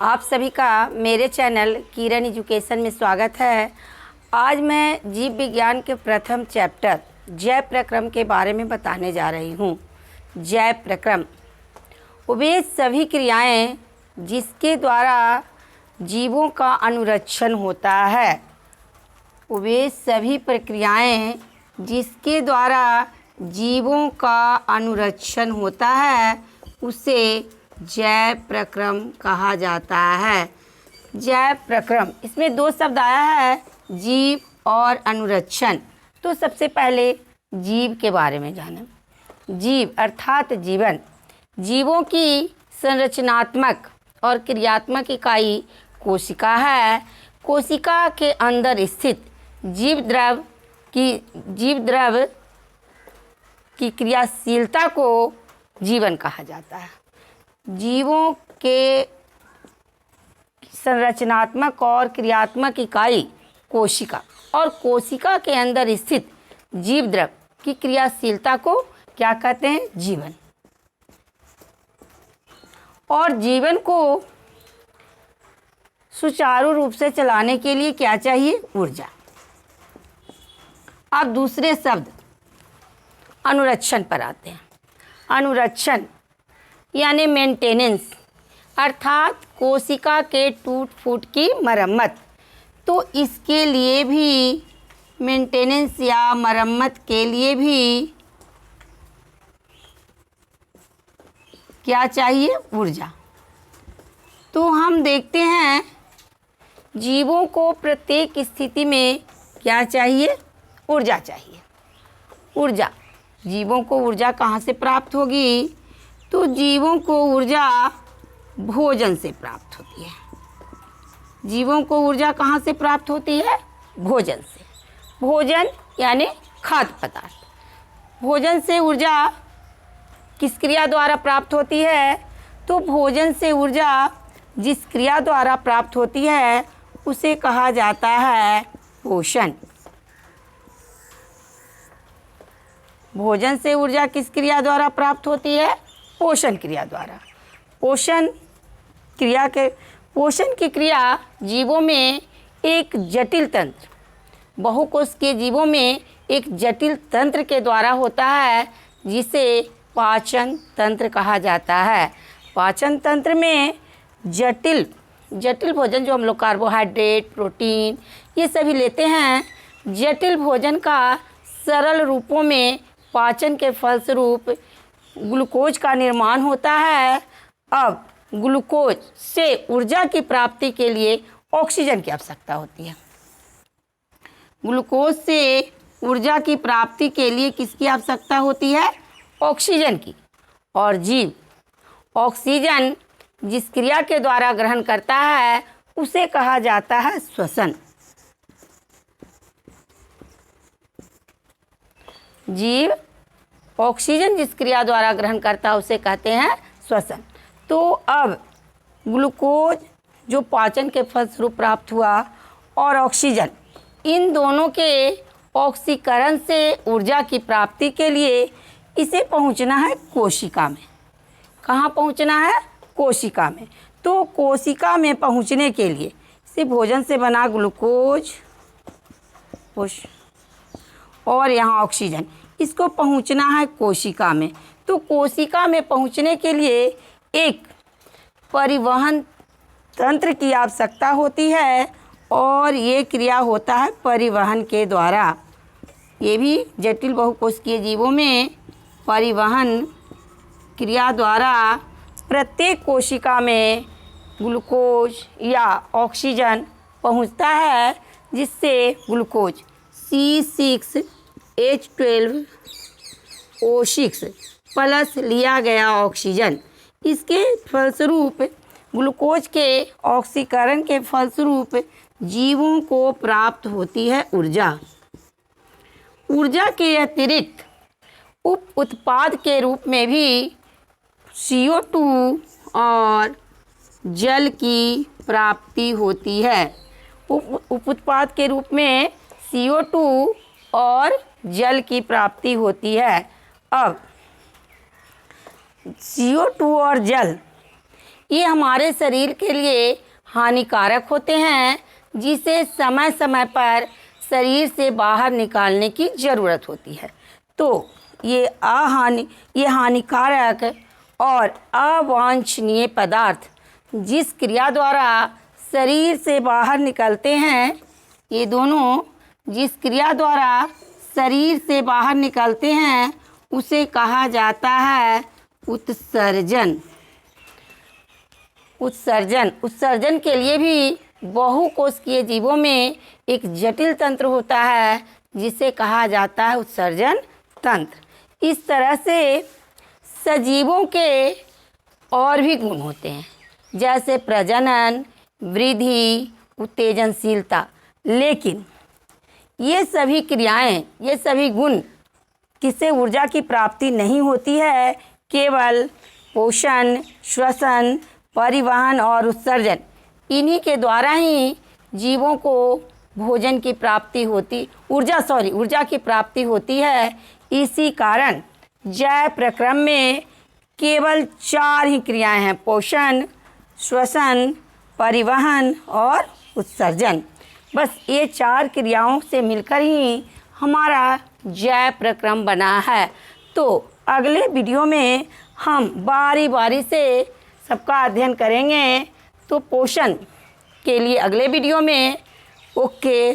आप सभी का मेरे चैनल किरण एजुकेशन में स्वागत है। आज मैं जीव विज्ञान के प्रथम चैप्टर जैव प्रक्रम के बारे में बताने जा रही हूँ। जैव प्रक्रम वे सभी क्रियाएं जिसके द्वारा जीवों का अनुरक्षण होता है। वे सभी प्रक्रियाएं जिसके द्वारा जीवों का अनुरक्षण होता है उसे जैव प्रक्रम कहा जाता है। जैव प्रक्रम इसमें दो शब्द आया है, जीव और अनुरक्षण। तो सबसे पहले जीव के बारे में जानें। जीव अर्थात जीवन, जीवों की संरचनात्मक और क्रियात्मक इकाई कोशिका है। कोशिका के अंदर स्थित जीव द्रव की क्रियाशीलता को जीवन कहा जाता है। जीवों के संरचनात्मक और क्रियात्मक इकाई कोशिका और कोशिका के अंदर स्थित जीव द्रव की क्रियाशीलता को क्या कहते हैं? जीवन। और जीवन को सुचारू रूप से चलाने के लिए क्या चाहिए? ऊर्जा। अब दूसरे शब्द अनुरक्षण पर आते हैं। अनुरक्षण यानी मेंटेनेंस अर्थात कोशिका के टूट फूट की मरम्मत। तो इसके लिए भी मेंटेनेंस या मरम्मत के लिए भी क्या चाहिए? ऊर्जा। तो हम देखते हैं जीवों को प्रत्येक स्थिति में क्या चाहिए? ऊर्जा चाहिए। ऊर्जा, जीवों को ऊर्जा कहाँ से प्राप्त होगी? तो जीवों को ऊर्जा भोजन से प्राप्त होती है। जीवों को ऊर्जा कहाँ से प्राप्त होती है? भोजन से। भोजन यानी खाद्य पदार्थ। भोजन से ऊर्जा किस क्रिया द्वारा प्राप्त होती है? तो भोजन से ऊर्जा जिस क्रिया द्वारा प्राप्त होती है उसे कहा जाता है पोषण। भोजन से ऊर्जा किस क्रिया द्वारा प्राप्त होती है? पोषण क्रिया द्वारा। पोषण की क्रिया जीवों में एक जटिल तंत्र, बहुकोशिकीय जीवों में एक जटिल तंत्र के द्वारा होता है जिसे पाचन तंत्र कहा जाता है। पाचन तंत्र में जटिल भोजन जो हम लोग कार्बोहाइड्रेट, प्रोटीन ये सभी लेते हैं, जटिल भोजन का सरल रूपों में पाचन के फलस्वरूप ग्लूकोज का निर्माण होता है। अब ग्लूकोज से ऊर्जा की प्राप्ति के लिए ऑक्सीजन की आवश्यकता होती है। ग्लूकोज से ऊर्जा की प्राप्ति के लिए किसकी आवश्यकता होती है? ऑक्सीजन की। और जीव ऑक्सीजन जिस क्रिया के द्वारा ग्रहण करता है उसे कहा जाता है श्वसन। जीव ऑक्सीजन जिस क्रिया द्वारा ग्रहण करता है उसे कहते हैं श्वसन। तो अब ग्लूकोज जो पाचन के फलस्वरूप प्राप्त हुआ और ऑक्सीजन, इन दोनों के ऑक्सीकरण से ऊर्जा की प्राप्ति के लिए इसे पहुंचना है कोशिका में। कहाँ पहुंचना है? कोशिका में। तो कोशिका में पहुंचने के लिए इसे भोजन से बना ग्लूकोज और यहाँ ऑक्सीजन, इसको पहुंचना है कोशिका में। तो कोशिका में पहुंचने के लिए एक परिवहन तंत्र की आवश्यकता होती है और ये क्रिया होता है परिवहन के द्वारा। ये भी जटिल बहुकोशिकीय जीवों में परिवहन क्रिया द्वारा प्रत्येक कोशिका में ग्लूकोज या ऑक्सीजन पहुंचता है, जिससे ग्लूकोज C6H12O6 प्लस लिया गया ऑक्सीजन, इसके फलस्वरूप ग्लूकोज के ऑक्सीकरण के फलस्वरूप जीवों को प्राप्त होती है ऊर्जा। ऊर्जा के अतिरिक्त उप उत्पाद के रूप में भी CO2 और जल की प्राप्ति होती है। उप उत्पाद के रूप में CO2 और जल की प्राप्ति होती है। अब CO2 और जल ये हमारे शरीर के लिए हानिकारक होते हैं, जिसे समय समय पर शरीर से बाहर निकालने की ज़रूरत होती है। तो ये हानिकारक और अवांछनीय पदार्थ जिस क्रिया द्वारा शरीर से बाहर निकलते हैं, ये दोनों जिस क्रिया द्वारा शरीर से बाहर निकलते हैं उसे कहा जाता है उत्सर्जन। उत्सर्जन के लिए भी बहुकोशिकीय जीवों में एक जटिल तंत्र होता है जिसे कहा जाता है उत्सर्जन तंत्र। इस तरह से सजीवों के और भी गुण होते हैं, जैसे प्रजनन, वृद्धि, उत्तेजनशीलता। लेकिन ये सभी क्रियाएं, ये सभी गुण किससे ऊर्जा की प्राप्ति नहीं होती है, केवल पोषण, श्वसन, परिवहन और उत्सर्जन, इन्हीं के द्वारा ही जीवों को भोजन की प्राप्ति होती, ऊर्जा की प्राप्ति होती है। इसी कारण जैव प्रक्रम में केवल 4 ही क्रियाएं हैं: पोषण, श्वसन, परिवहन और उत्सर्जन। बस ये 4 क्रियाओं से मिलकर ही हमारा जैव प्रक्रम बना है। तो अगले वीडियो में हम बारी बारी से सबका अध्ययन करेंगे। तो पोषण के लिए अगले वीडियो में। ओके।